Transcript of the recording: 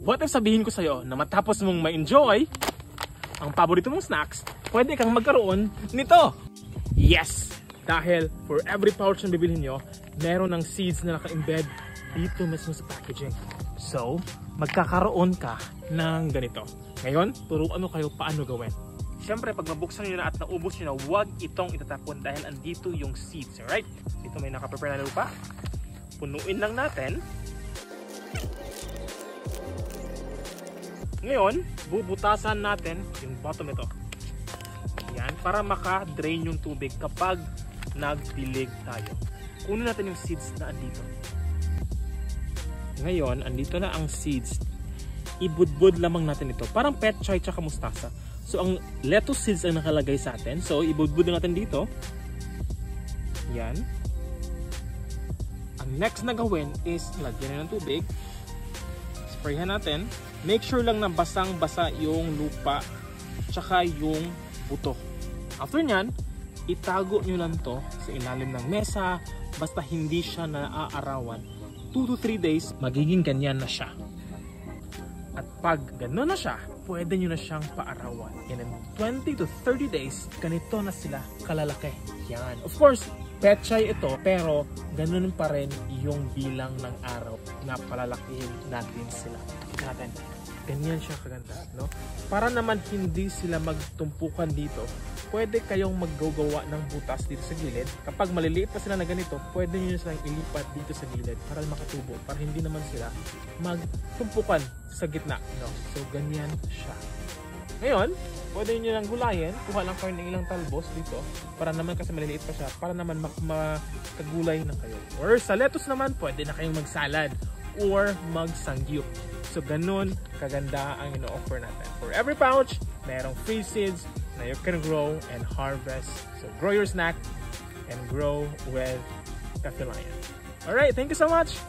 What if sabihin ko sa'yo na matapos mong ma-enjoy ang paborito mong snacks, pwede kang magkaroon nito? Yes! Dahil for every pouch na bibilhin nyo, meron ng seeds na naka-embed dito mismo sa packaging. So, magkakaroon ka ng ganito. Ngayon, turuan ko kayo paano gawin. Siyempre, pag mabuksan nyo na at naubos nyo na, huwag itong itatapon dahil andito yung seeds, alright? Dito may nakaprepare na lupa. Punuin lang natin. Ngayon, bubutasan natin yung bottom nito. Yan, para maka-drain yung tubig kapag nagdilig tayo. Kunin natin yung seeds na andito. Ngayon, andito na ang seeds. Ibudbud lamang natin ito. Parang petchay tsaka mustasa. So, ang lettuce seeds ang nakalagay sa atin. So, ibudbud natin dito. Yan. Ang next na gawin is lagyan ng tubig. Sprayhan natin. Make sure lang na basang-basa yung lupa tsaka yung buto. After nyan, itago nyo lang to sa ilalim ng mesa. Basta hindi siya naaarawan. 2 to 3 days, magiging ganyan na siya. At pag gano'n na siya, pwede nyo na siyang paarawan. And in 20 to 30 days, ganito na sila kalalaki. Yan. Of course, petchay ito, pero gano'n pa rin yung bilang ng araw na palalakihin natin sila. Natin. Ganyan siya kaganda, no? Para naman hindi sila magtumpukan dito, pwede kayong maggawa ng butas dito sa gilid. Kapag maliliit pa sila na ganito, pwede nyo silang ilipat dito sa gilid para makatubo, para hindi naman sila magtumpukan sa gitna, no? So, ganyan siya. Ngayon, pwede nyo lang gulayin. Kuha lang kayo ng ilang talbos dito para naman kasi maliliit pa siya, para naman makagulay na kayo. Or sa lettuce naman, pwede na kayong magsalad or magsangyup. So, ganun kaganda ang ino-offer natin. For every pouch, merong free seeds na you can grow and harvest. So, grow your snack and grow with Cafe Lion. Alright, thank you so much!